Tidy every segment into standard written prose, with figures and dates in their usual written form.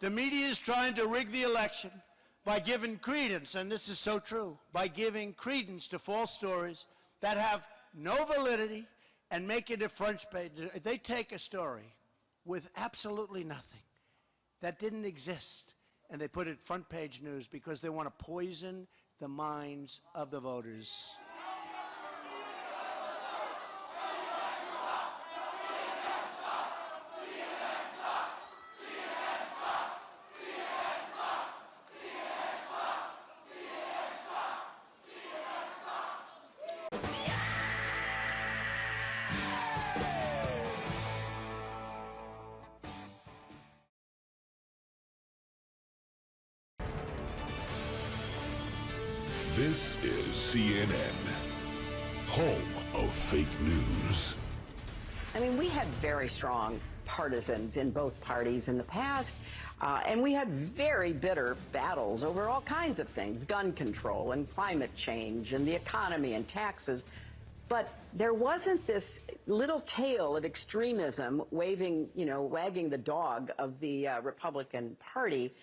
The media is trying to rig the election by giving credence, and this is so true, by giving credence to false stories that have no validity and make it a front page. They take a story with absolutely nothing that didn't exist, and they put it front page news because they want to poison the minds of the voters. This is CNN, home of fake news. I mean, we had very strong partisans in both parties in the past, and we had very bitter battles over all kinds of things, gun control and climate change and the economy and taxes. But there wasn't this little tail of extremism waving, wagging the dog of the Republican Party.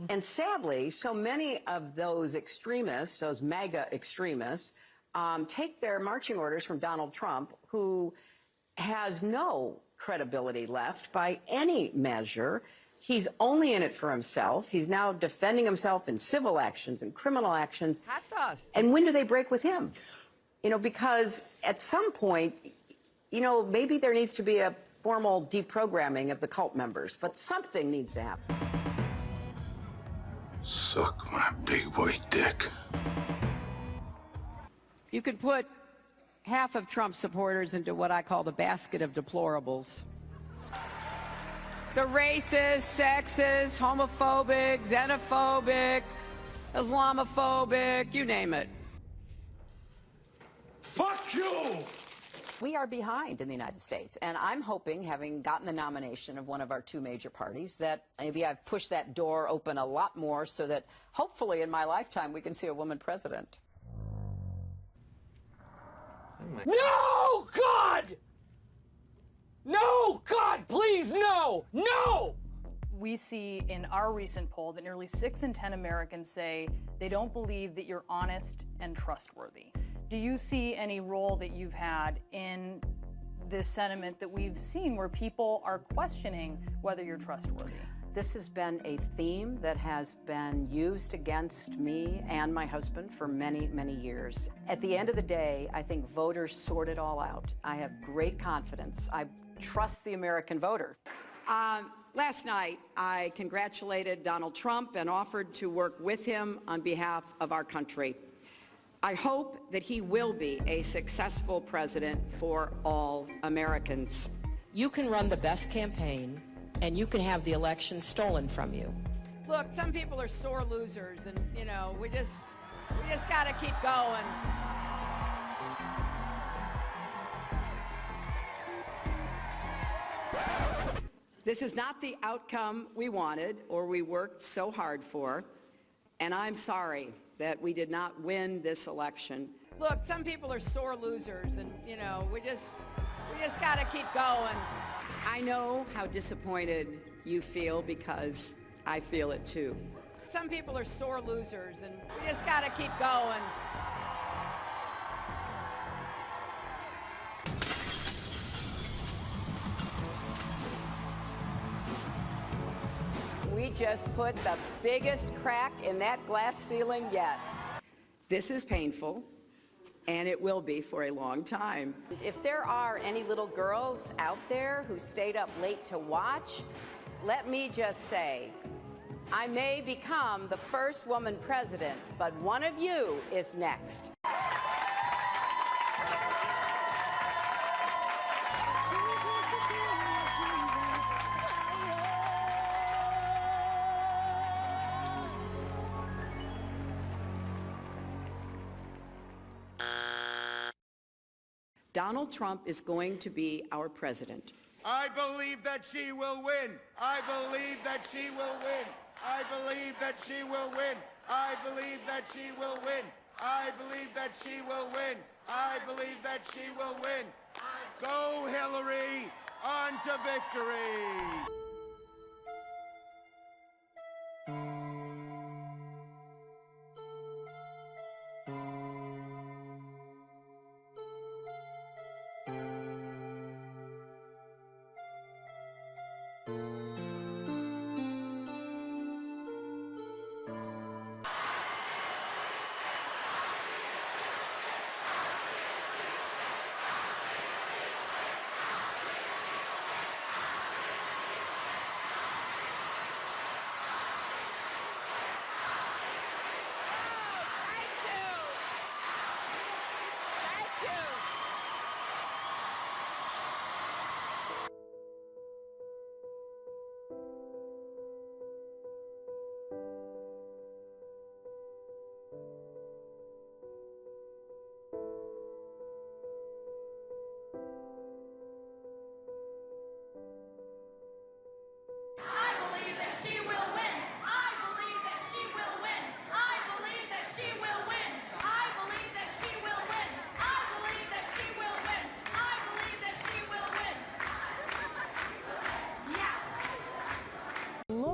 And sadly, so many of those extremists, those MAGA extremists, take their marching orders from Donald Trump, who has no credibility left by any measure. He's only in it for himself. He's now defending himself in civil actions and criminal actions. That's us. And when do they break with him? Because at some point, maybe there needs to be a formal deprogramming of the cult members, but something needs to happen. Suck my big white dick. You could put half of Trump supporters into what I call the basket of deplorables. The racist, sexist, homophobic, xenophobic, Islamophobic, you name it. Fuck you! We are behind in the United States, and I'm hoping, having gotten the nomination of one of our two major parties, that maybe I've pushed that door open a lot more so that hopefully in my lifetime we can see a woman president. No, God! No, God, please, no! No! We see in our recent poll that nearly 6 in 10 Americans say they don't believe that you're honest and trustworthy. Do you see any role that you've had in this sentiment that we've seen where people are questioning whether you're trustworthy? This has been a theme that has been used against me and my husband for many, many years. At the end of the day, I think voters sort it all out. I have great confidence. I trust the American voter. Last night, I congratulated Donald Trump and offered to work with him on behalf of our country. I hope that he will be a successful president for all Americans. You can run the best campaign, and you can have the election stolen from you. Look, some people are sore losers, and, we just got to keep going. This is not the outcome we wanted or we worked so hard for, and I'm sorry that we did not win this election. Look, some people are sore losers, and, we just got to keep going. I know how disappointed you feel because I feel it too. Some people are sore losers, and we just got to keep going. We just put the biggest crack in that glass ceiling yet. This is painful, and it will be for a long time. If there are any little girls out there who stayed up late to watch, let me just say, I may become the first woman president, but one of you is next. Donald Trump is going to be our president. I believe that she will win. I believe that she will win. I believe that she will win. I believe that she will win. I believe that she will win. I believe that she will win. Go, Hillary, on to victory.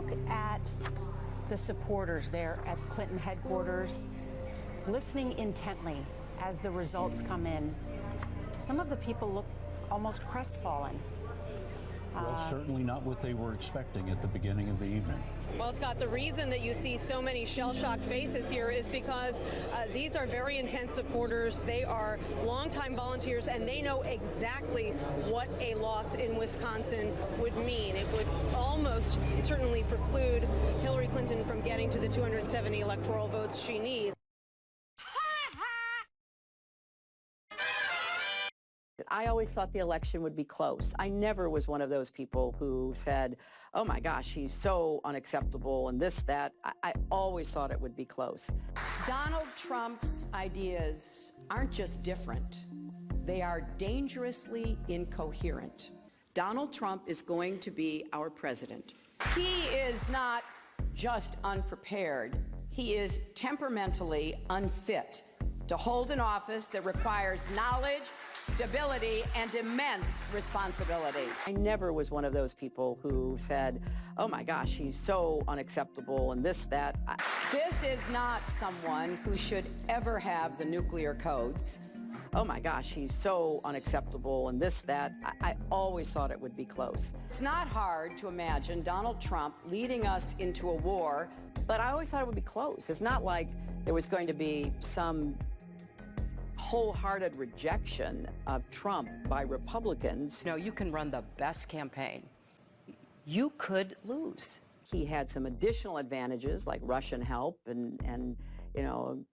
look at the supporters there at Clinton headquarters, listening intently as the results come in, some of the people look almost crestfallen. Well, certainly not what they were expecting at the beginning of the evening. Well, Scott, the reason that you see so many shell-shocked faces here is because these are very intense supporters. They are longtime volunteers, and they know exactly what a loss in Wisconsin would mean. It would almost certainly preclude Hillary Clinton from getting to the 270 electoral votes she needs. I always thought the election would be close. I never was one of those people who said, oh my gosh, he's so unacceptable and this, that. I always thought it would be close. Donald Trump's ideas aren't just different. They are dangerously incoherent. Donald Trump is going to be our president. He is not just unprepared. He is temperamentally unfit to hold an office that requires knowledge, stability, and immense responsibility. I never was one of those people who said, oh my gosh, he's so unacceptable and this, that. This is not someone who should ever have the nuclear codes. Oh my gosh, he's so unacceptable and this, that. I always thought it would be close. It's not hard to imagine Donald Trump leading us into a war, but I always thought it would be close. It's not like there was going to be some wholehearted rejection of Trump by Republicans. you know, you can run the best campaign. You could lose. He had some additional advantages like Russian help and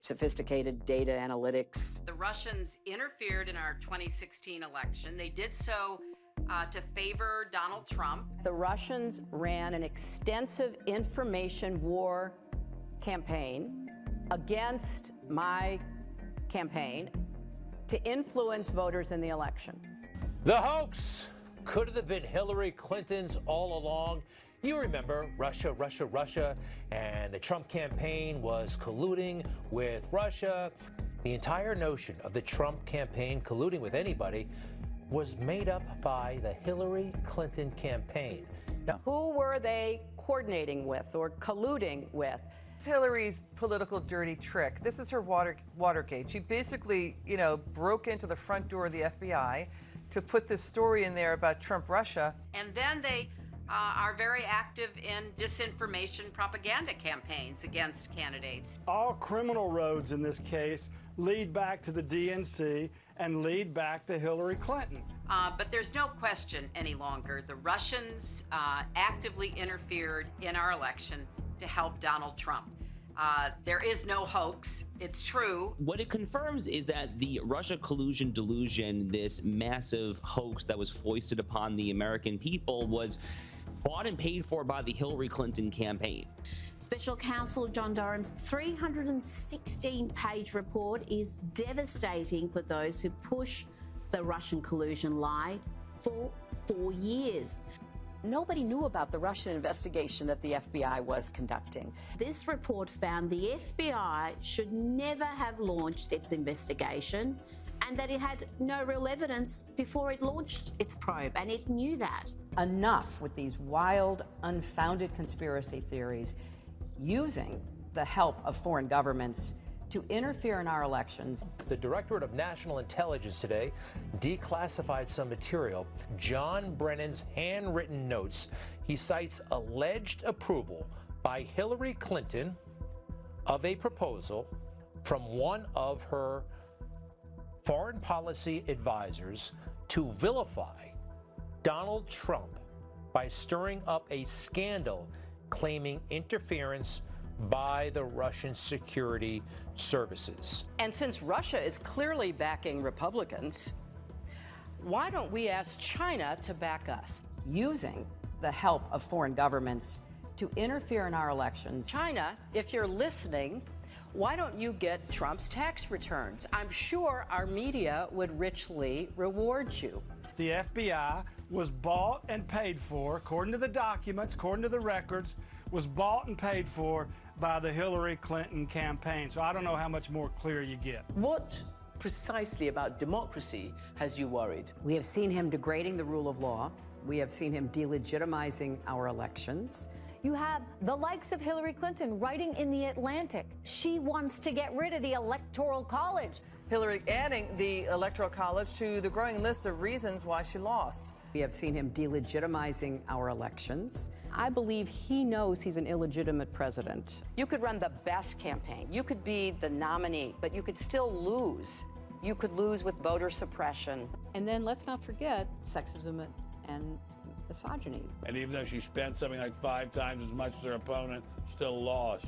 sophisticated data analytics. The Russians interfered in our 2016 election. They did so to favor Donald Trump. The Russians ran an extensive information war campaign against my campaign to influence voters in the election. The hoax could have been Hillary Clinton's all along. You remember Russia, Russia, Russia, and the Trump campaign was colluding with Russia. The entire notion of the Trump campaign colluding with anybody was made up by the Hillary Clinton campaign. Now, who were they coordinating with or colluding with? Hillary's political dirty trick. This is her Watergate. She basically, broke into the front door of the FBI to put this story in there about Trump Russia. And then they are very active in disinformation propaganda campaigns against candidates. All criminal roads in this case lead back to the DNC and lead back to Hillary Clinton. But there's no question any longer. The Russians actively interfered in our election to help Donald Trump. There is no hoax. It's true. What it confirms is that the Russia collusion delusion, this massive hoax that was foisted upon the American people, was bought and paid for by the Hillary Clinton campaign. Special Counsel John Durham's 316-page report is devastating for those who push the Russian collusion lie for 4 years. Nobody knew about the Russian investigation that the FBI was conducting. This report found the FBI should never have launched its investigation and that it had no real evidence before it launched its probe, and it knew that. Enough with these wild, unfounded conspiracy theories using the help of foreign governments to interfere in our elections. the Directorate of National Intelligence today declassified some material, John Brennan's handwritten notes. He cites alleged approval by Hillary Clinton of a proposal from one of her foreign policy advisors to vilify Donald Trump by stirring up a scandal claiming interference by the Russian security services. And since Russia is clearly backing Republicans, why don't we ask China to back us? Using the help of foreign governments to interfere in our elections. China, if you're listening, why don't you get Trump's tax returns? I'm sure our media would richly reward you. The FBI was bought and paid for, according to the documents, according to the records, was bought and paid for by the Hillary Clinton campaign. So I don't know how much more clear you get. What precisely about democracy has you worried? We have seen him degrading the rule of law. We have seen him delegitimizing our elections. You have the likes of Hillary Clinton writing in The Atlantic. She wants to get rid of the Electoral College. Hillary adding the Electoral College to the growing list of reasons why she lost. We have seen him delegitimizing our elections. I believe he knows he's an illegitimate president. You could run the best campaign. You could be the nominee, but you could still lose. You could lose with voter suppression. And then let's not forget sexism and misogyny. And even though she spent something like 5 times as much as her opponent, still lost.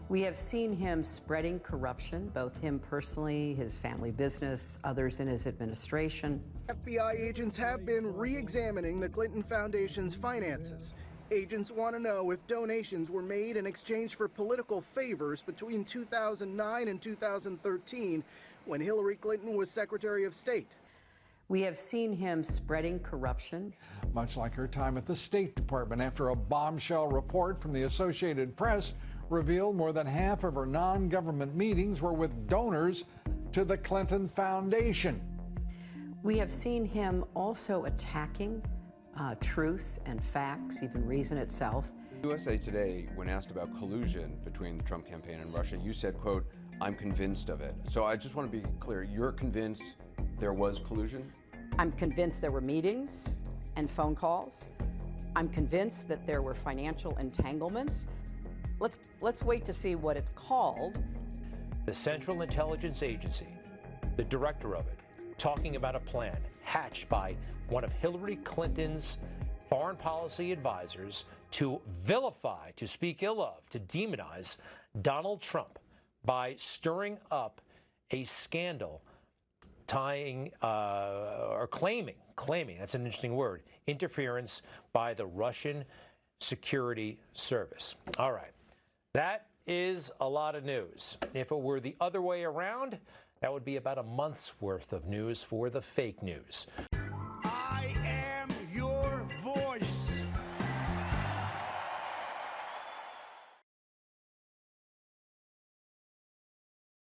We have seen him spreading corruption, both him personally, his family business, others in his administration. FBI agents have been re-examining the Clinton Foundation's finances. Agents want to know if donations were made in exchange for political favors between 2009 and 2013, when Hillary Clinton was Secretary of State. We have seen him spreading corruption. Much like her time at the State Department, after a bombshell report from the Associated Press revealed more than half of her non-government meetings were with donors to the Clinton Foundation. We have seen him also attacking truth and facts, even reason itself. USA Today, when asked about collusion between the Trump campaign and Russia, you said, quote, "I'm convinced of it." So I just want to be clear, you're convinced there was collusion? I'm convinced there were meetings and phone calls. I'm convinced that there were financial entanglements. Let's wait to see what it's called. The Central Intelligence Agency, the director of it, talking about a plan hatched by one of Hillary Clinton's foreign policy advisors to vilify, to speak ill of, to demonize Donald Trump by stirring up a scandal tying or claiming, that's an interesting word, interference by the Russian security service. All right. That is a lot of news. If it were the other way around, that would be about a month's worth of news for the fake news.